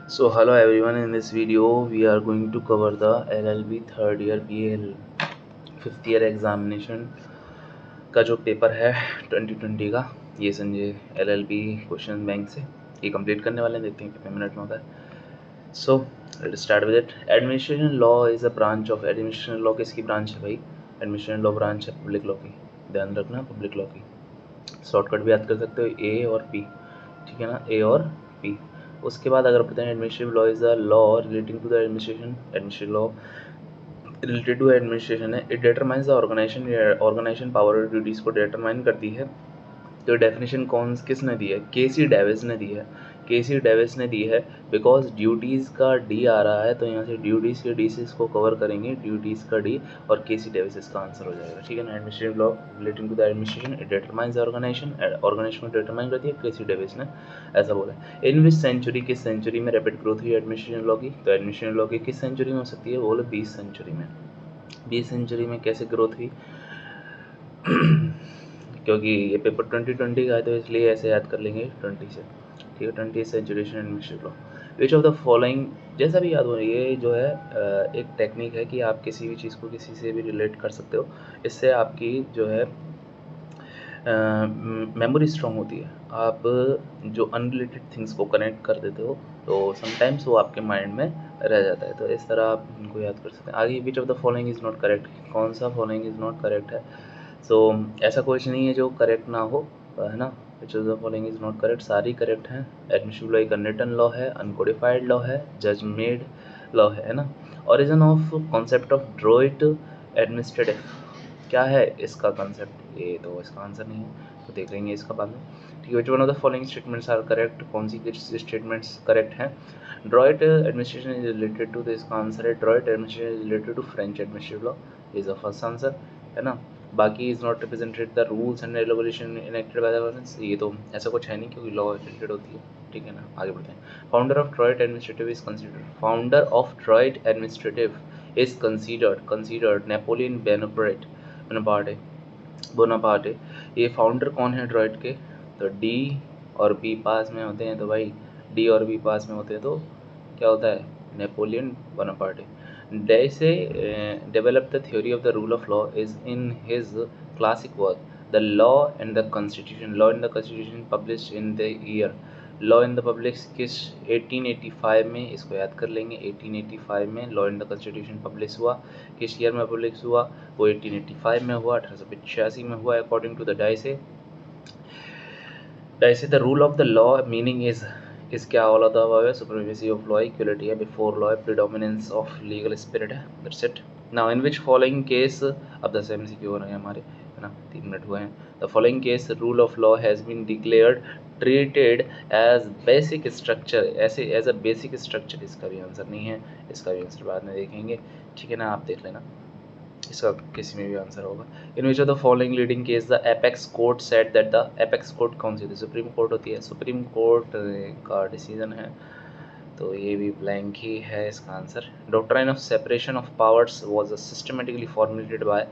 So hello everyone, in this video we are going to cover the LLB third year PL fifth year examination का जो paper है 2020 का। ये Sanjay LLB question bank से ये complete करने वाले हैं, देखते हैं कितने मिनट में होता है। So let's start with it. Administration law is a branch of administration law. किसकी ब्रांच है भाई? एडमिनिस्ट्रेशन लॉ ब्रांच है पब्लिक लॉ की, ध्यान रखना पब्लिक लॉ की। शॉर्टकट भी याद कर सकते हो ए और पी, ठीक है ना, ए और पी। उसके बाद अगर पता है administrative law is a law relating to the administration. Administrative law related to administration है। It determines the organisation power और ड्यूटीज़ को डिटरमाइन करती है। तो डेफिनेशन कौन किसने दी है? केसी डेविस ने दी है। केसी डेविस ने दी है बिकॉज ड्यूटीज़ का डी आ रहा है, तो यहाँ से ड्यूटीज़ के डी से इसको कवर करेंगे, ड्यूटीज़ का डी, और केसी डेविस इसका आंसर हो जाएगा, ठीक है ना। Administrative law relating to the administration, it determines the organization को डिटरमाइन करती है, केसी डेविस ने ऐसा बोला है। इन विच सेंचुरी, किस सेंचुरी में रैपिड ग्रोथ हुई एडमिनिस्ट्रेशन लॉ की? तो एडमिनिस्ट्रेशन लॉ की किस सेंचुरी में हो सकती है? बोले 20 सेंचुरी में। 20 सेंचुरी में कैसे ग्रोथ हुई? क्योंकि ये पेपर 2020 का है तो इसलिए ऐसे याद कर लेंगे 20 से, ठीक है। 20 सेंचुरेशन administrative law. Which of the following, जैसा भी याद हो, ये जो है एक टेक्निक है कि आप किसी भी चीज़ को किसी से भी रिलेट कर सकते हो। इससे आपकी जो है मेमोरी स्ट्रॉन्ग होती है। आप जो अनरिलेटेड थिंग्स को कनेक्ट कर देते हो तो समटाइम्स वो आपके माइंड में रह जाता है, तो इस तरह आप इनको याद कर सकते हैं। आगे विच of the following is not correct, कौन सा फॉलोइंग इज़ नॉट करेक्ट है? सो ऐसा कुछ नहीं है जो करेक्ट ना हो, है ना। विच of the following is not correct, सारी करेक्ट हैं। एडमिनिस्ट्रेटिव लॉ एक अनरिटन लॉ है, अनकोडिफाइड लॉ है, जज मेड लॉ है ना। Origin of concept of Druitt administrative, क्या है इसका कंसेप्ट? ये तो इसका आंसर नहीं है, तो देख लेंगे इसका बाद में, ठीक है। Which one of the following statements are correct, कौन सी स्टेटमेंट्स करेक्ट हैं? Droit administration is related to, तो इसका आंसर है droit administration is related to French administrative law, is the first answer, है ना। बाकी is not represented the rules and regulation enacted by the government, ये तो ऐसा कुछ है नहीं क्योंकि लॉ रिलेटेड होती है, ठीक है ना। आगे बढ़ते हैं। Founder of Druitt administrative is considered, founder of Druitt administrative is considered Napoleon Bonaparte. ये फाउंडर कौन है ड्रॉइट के? तो डी और बी पास में होते हैं, तो भाई डी और बी पास में होते हैं तो क्या होता है? Napoleon Bonaparte. Daisy developed the theory of the rule of law is in his classic work, The Law and the Constitution. Law and the Constitution published in the year. Law in the public किस 1885 में, इसको याद कर लेंगे। 1885 में law in the constitution publish हुआ। किस year में पब्लिश हुआ? वो 1885 में हुआ, 1885 में हुआ। According to the Dicey the rule of the law meaning is क्या? ऑल ऑफ द अबव है, सुप्रीमेसी ऑफ लॉ, इक्वलिटी है before law, predominance of legal spirit है, that's it. Now in which following case, अब 10 MCQ हो रहे हैं हमारे, है ना, 3 मिनट हुए हैं। The following case rule of law has been declared treated as basic structure, ऐसे एज अ बेसिक स्ट्रक्चर, इसका भी आंसर नहीं है, इसका भी आंसर बाद में देखेंगे, ठीक है ना, आप देख लेना, इसका किसी में भी आंसर होगा। In which of the following leading case the apex court said that, the apex court कौन सी होती है? सुप्रीम कोर्ट होती है, सुप्रीम कोर्ट का डिसीजन है, तो ये भी ब्लैंक ही है इसका answer. Doctrine of separation of powers was systematically formulated bye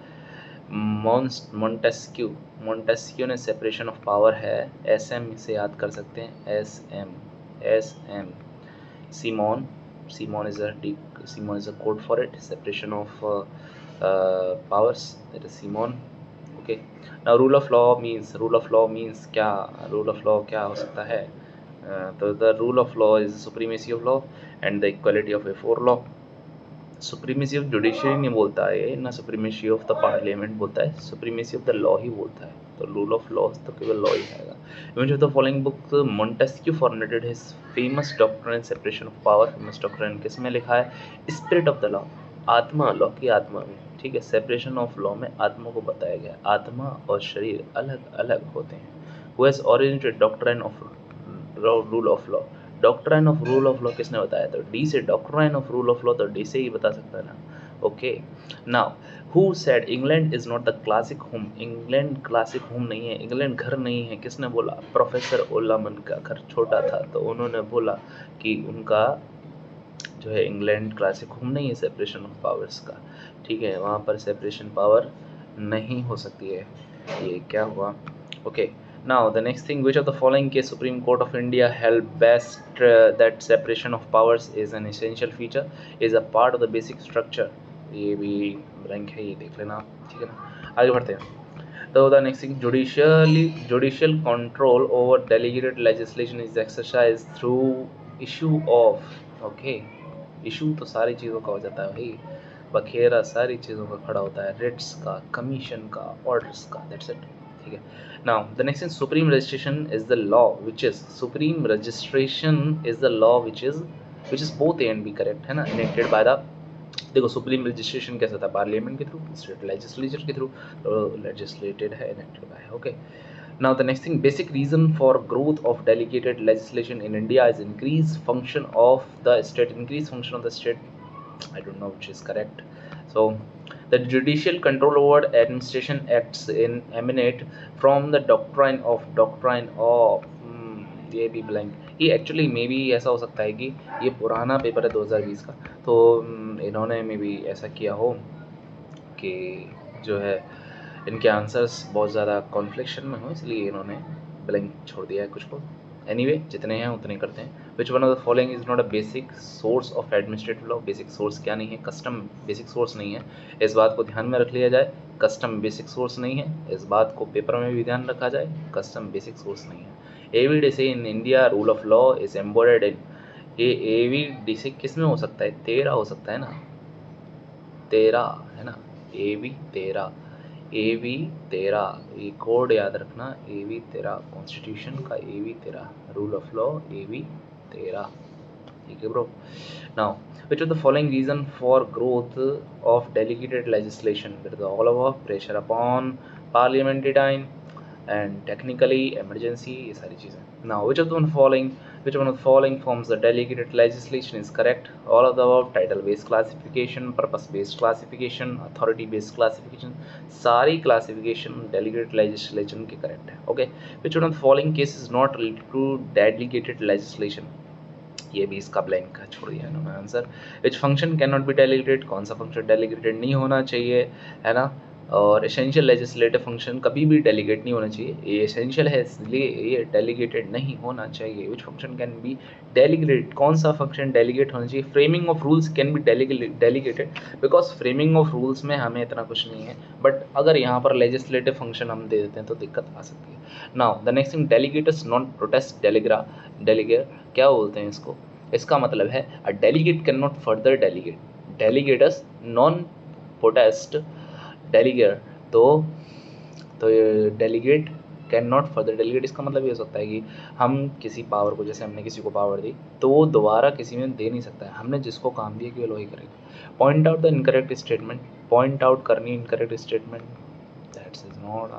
Montesquieu. Montesquieu ने सेपरेशन ऑफ पावर है, SM से याद कर सकते हैं, SM Simon. Simon is a code for it. Separation of powers. That is Simon. Okay. Now rule of law means क्या? Rule of law क्या हो सकता है? तो the rule of law is supremacy of law and the equality of before law. Supremacy of judiciary नहीं बोलता है, ना सुप्रीमेसी ऑफ द पार्लियामेंट बोलता है, सुप्रीमेसी ऑफ द लॉ ही बोलता है, तो रूल ऑफ लॉ तो केवल लॉ ही आएगा। विच of the following book Montesquieu formulated his famous doctrine separation of power? Famous doctrine किस में लिखा है? स्पिरिट ऑफ द लॉ, आत्मा, लॉ की आत्मा में, ठीक है। सेपरेशन ऑफ लॉ में आत्मा को बताया गया, आत्मा और शरीर अलग अलग होते हैं। Who has originated doctrine of rule of law? Doctrine of rule of law किसने बताया? तो डी से। Doctrine of rule of law तो डी से ही बता सकता है ना। Okay, now who said England is not the classic home? England classic home नहीं है, इंग्लैंड घर नहीं है, किसने बोला? प्रोफेसर ओलामन का घर छोटा था तो उन्होंने बोला कि उनका जो है इंग्लैंड क्लासिक होम नहीं है सेपरेशन ऑफ पावर्स का, ठीक है, वहाँ पर सेपरेशन पावर नहीं हो सकती है। ये क्या हुआ? Okay, Now the next thing, which of the following case Supreme Court of India held best that separation of powers is an essential feature, is a part of the basic structure. ये भी blank है, ये देख लेना, ठीक है ना। आगे बढ़ते हैं। तो the next thing, judicial control over delegated legislation is exercised through issue of, okay, issue तो सारी चीज़ों का हो जाता है भाई, बखेरा सारी चीज़ों का खड़ा होता है, रिट्स का, कमीशन का, ऑर्डर्स का, दैट्स इट, ठीक है। Now the next is supreme registration is the law which is, supreme registration is the law which is both A and B, correct है ना, इनेक्टेड बाय द, देखो supreme registration कैसा था, parliament के through, state legislature के through, legislated है, enacted by, okay. Now the next thing, basic reason for growth of delegated legislation in India is increased function of the state, I don't know which is correct. So the judicial control over administration acts in emanate from the doctrine of ये भी blank, ये actually may be ऐसा हो सकता है कि ये पुराना पेपर है 2020 का, तो इन्होंने मे बी ऐसा किया हो कि जो है इनके आंसर्स बहुत ज़्यादा कॉन्फ्लिक्शन में हो, इसलिए इन्होंने ब्लैंक छोड़ दिया है कुछ को। एनीवे जितने हैं उतने करते हैं। विच one of the following is not a basic source of administrative law, basic source क्या नहीं है, कस्टम बेसिक सोर्स नहीं है, इस बात को ध्यान में रख लिया जाए, कस्टम बेसिक सोर्स नहीं है, इस बात को पेपर में भी ध्यान रखा जाए, कस्टम बेसिक सोर्स नहीं है। A V Dicey in India rule of law is embodied in, ये एवीडीसी किस में हो सकता है, 13 हो सकता है ना, 13 है ना, AV 13, AV 13, ये कोड याद रखना, AV 13 कॉन्स्टिट्यूशन का, AV 13 rule of law, AV 13, ठीक है bro. Now which of the following reason for growth of delegated legislation, with all of pressure upon parliamentary time and technically emergency, ये सारी चीज़ें। Now which one of the following forms the delegated legislation is correct, all of the above, title based classification, purpose based classification, authority based classification, सारी classification delegated legislation के correct है, okay। which one of the following cases is not related to delegated legislation, ये भी इसका blank का छोड़ दिया इन्होंने answer. Which function can not be delegated, कौन सा फंक्शन डेलीगेटेड नहीं होना चाहिए, है ना। और एसेंशियल लेजिस्लेटिव फंक्शन कभी भी डेलीगेट नहीं होना चाहिए, ये एसेंशियल है इसलिए ये डेलीगेटेड नहीं होना चाहिए। Which function can be delegated, कौन सा फंक्शन डेलीगेट होना चाहिए, framing of rules can be delegated, because framing of rules में हमें इतना कुछ नहीं है, बट अगर यहाँ पर लेजिस्लेटिव फंक्शन हम दे देते हैं तो दिक्कत आ सकती है। Now the next thing, delegatus non protest delegate क्या बोलते हैं इसको, इसका मतलब है a delegate can not further delegate, delegatus non protest delegate, तो delegate can not further delegate, इसका मतलब ये हो सकता है कि हम किसी पावर को, जैसे हमने किसी को पावर दी तो वो दोबारा किसी में दे नहीं सकता है, हमने जिसको काम दिया केवल वही करेगा। Point out the incorrect statement, point out करनी incorrect statement, that's is not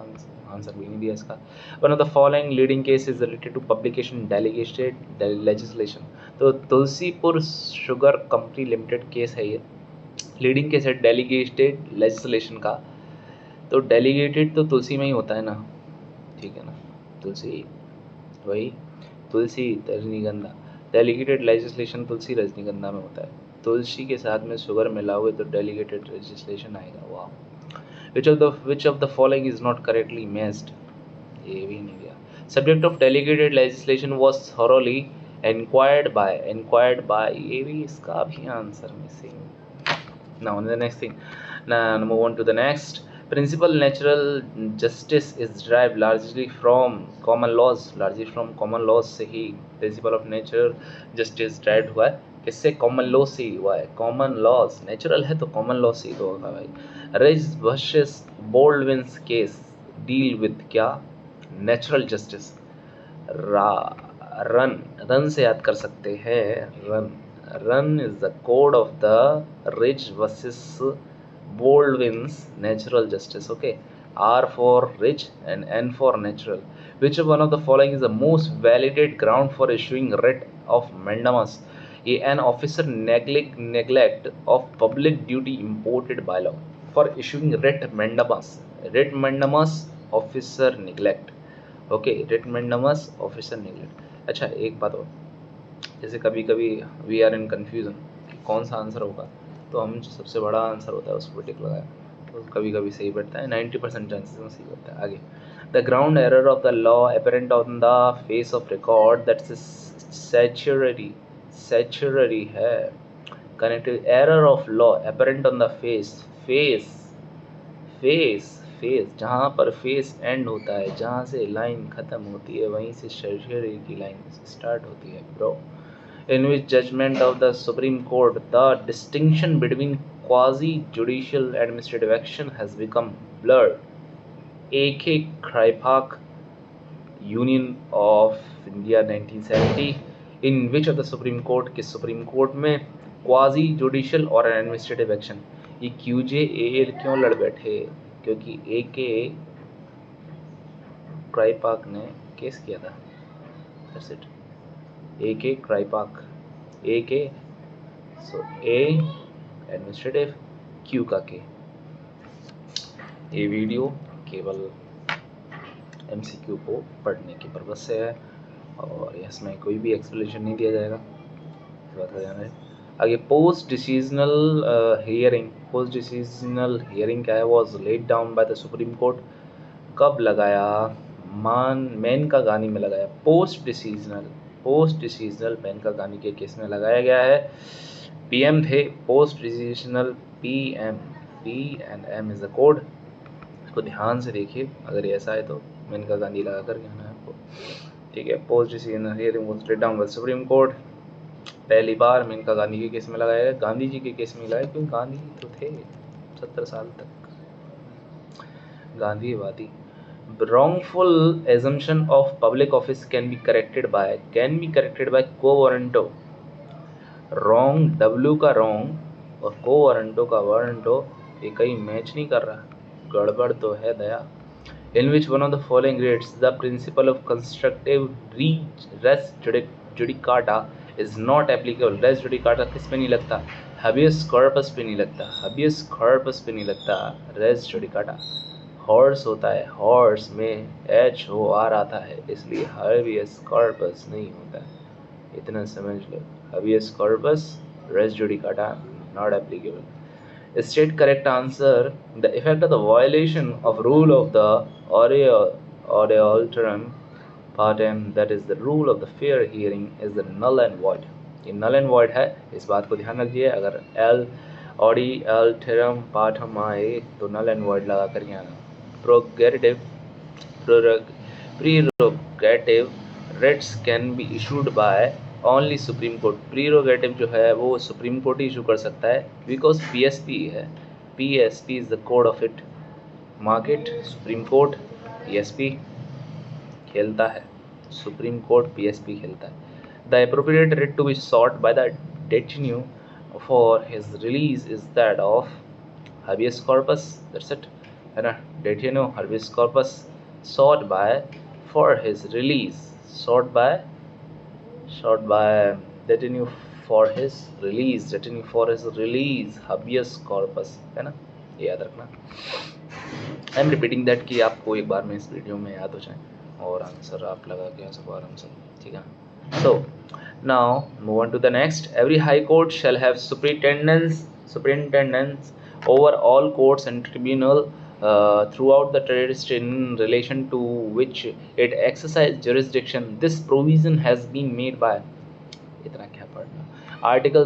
answer भी नहीं दिया इसका। One of the following leading case is related to publication delegated legislation, तो Tulsipur sugar company limited case है ये, लीडिंग केस है delegated legislation का, तो डेलीगेटेड तो तुलसी में ही होता है ना, ठीक है ना, तुलसी वही, तुलसी रजनीगंधा, डेलीगेटेड लेजिस्लेशन तुलसी रजनीगंधा में होता है, तुलसी के साथ में शुगर मिला हुए तो डेलीगेटेड लेजिस्लेशन आएगा। वाह, which of the following is not correctly matched, ये भी नहीं दिया। Subject of delegated legislation was thoroughly inquired by, ये भी, इसका भी answer missing. Now the next thing, now move on to the next. Principal natural justice is derived largely from common laws, से ही principle of natural justice derived हुआ है, किससे, common law से ही हुआ है, कॉमन लॉज, नेचुरल है तो common law से ही तो होगा भाई। Ridge versus Baldwins case deal with क्या, नेचुरल जस्टिस, रन से याद कर सकते हैं, run is the code of the Ridge versus Baldwins natural justice, okay. R for rich and N for natural. Which one of the following is the most validated ground for issuing writ of mandamus? A, an officer neglect of public duty imported by law. For issuing writ mandamus officer neglect, okay, writ mandamus officer neglect। अच्छा एक बात और, जैसे कभी कभी we are in confusion कि कौन सा आंसर होगा, तो हम जो सबसे बड़ा आंसर होता है उस पर टिक लगाया, तो कभी कभी सही बैठता है, 90% चांसेस में सही बैठता है। आगे, the ground error of the law apparent on the face of record that's certiorari है। Connective error of law apparent on the face जहाँ पर फेस एंड होता है, जहाँ से लाइन ख़त्म होती है वहीं से सैचुररी की लाइन स्टार्ट होती है bro. In which judgment of the Supreme Court, the distinction between quasi-judicial administrative action has become blurred. A.K. Kraipak, Union of India 1970, in which of the Supreme Court के Supreme Court में quasi-judicial और administrative action, ये QJAL क्यों लड़ बैठे? क्योंकि A.K. Kraipak ने case किया था। That's it. A.K. Kraipak, A.K. So A administrative, Q का K। ये वीडियो केवल MCQ को पढ़ने के पर्पज से है और इसमें कोई भी एक्सप्लेनेशन नहीं दिया जाएगा, बात ध्यान रहे। आगे, पोस्ट डिसीजनल हियरिंग क्या है? Was laid down by the supreme court. कब लगाया? मेनका गानी में लगाया। पोस्ट डिसीजनल मेनका गानी के केस में लगाया गया है। PM थे, post decisional PM, P and M is the code. इसको ध्यान से देखिए, अगर ऐसा है तो मेनका गांधी लगा कर कहना है आपको, ठीक है। Post decisional hearing was laid down by supreme court. पहली बार मेनका गांधी के केस में लगाया गया, गांधी जी के केस में लगाया, क्योंकि गांधी जी तो थे 70 साल तक गांधीवादी। wrongful assumption of public office can be corrected by quo warranto। Wrong, W का रॉन्ग और को वारंटो का वारंटो ये कहीं मैच नहीं कर रहा, गड़बड़ तो है दया। In which one of the following writs the principle of constructive res judicata is not applicable. Res judicata किस पे नहीं लगता? हबियस कॉर्पस पे नहीं लगता, रेस जुडिकाटा। हॉर्स होता है, हॉर्स में HOR आता है, इसलिए हबियस कॉर्पस नहीं होता है, इतना समझ लो। habeas corpus, res judicata, not applicable. State correct answer. The effect of the violation of rule of the audioliterum partem, that is the rule of the fair hearing, is the null and void. ये null and void है, इस बात को ध्यान रखिए। अगर audioliterum partem आए तो null and void लगा कर यहाँ prerogative writs can be issued by only Supreme Court. Prerogative जो है वो सुप्रीम कोर्ट ही इशू कर सकता है, बिकॉज PSP है। PSP is the code of it. Market Supreme Court PSP खेलता है, सुप्रीम कोर्ट PSP खेलता है। The appropriate writ to be sought by the detenu for his release is that of habeas corpus, that's it, है ना। Detenu habeas corpus sought by for his release, sought by detenu for his release, habeas corpus, है ना, ये याद रखना। I am repeating that कि आपको एक बार में इस वीडियो में याद हो जाए और आंसर आप लगा के आ सको आराम से, ठीक है। So now move on to the next. Every high court shall have superintendence over all courts and tribunal throughout the territory in relation to which it exercise jurisdiction. This provision has been made by, इतना क्या पढ़ना, article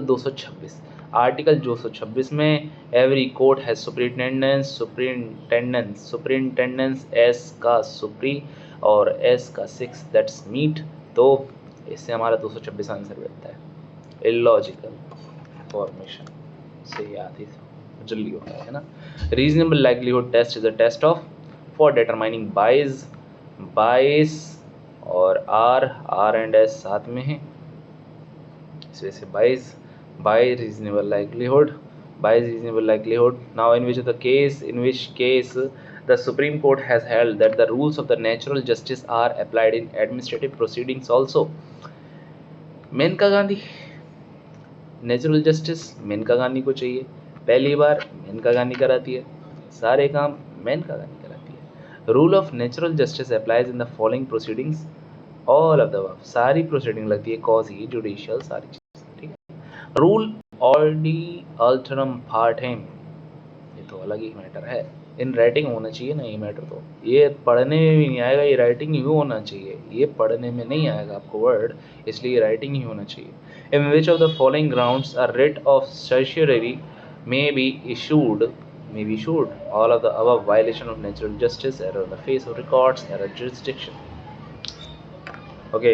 226 में every court has superintendence S का सुप्री और S का 6 that's meet, तो इससे हमारा 226 आंसर बैठता है। इलॉजिकल फॉर्मेशन से याद ही जल्दी होता है ना। Reasonable likelihood test is a test of for determining bias और R एंड S साथ में है, इस वजह से बाइस reasonable likelihood. Now in which case the Supreme Court has held that the rules of the natural justice are applied in administrative proceedings also. Maneka Gandhi, natural justice Maneka Gandhi को चाहिए, पहली बार मेनका गांधी कराती है, सारे काम मेनका गांधी कराती है। Rule of natural justice applies in the following proceedings, all of the above, सारी प्रोसीडिंग लगती है, कॉज ही जुडिशियल सारी चीज, ठीक है। रूल ऑल्टरम पार्टेम, तो अलग ही मैटर है। इन राइटिंग होना चाहिए ना ये मैटर, तो ये पढ़ने में भी नहीं आएगा, ये राइटिंग ही होना चाहिए, ये पढ़ने में नहीं आएगा आपको वर्ड, इसलिए राइटिंग ही होना चाहिए। In which of the following grounds are writ of certiorari may be issued all of the above violation of natural justice, error on the face of records, error jurisdiction. Okay,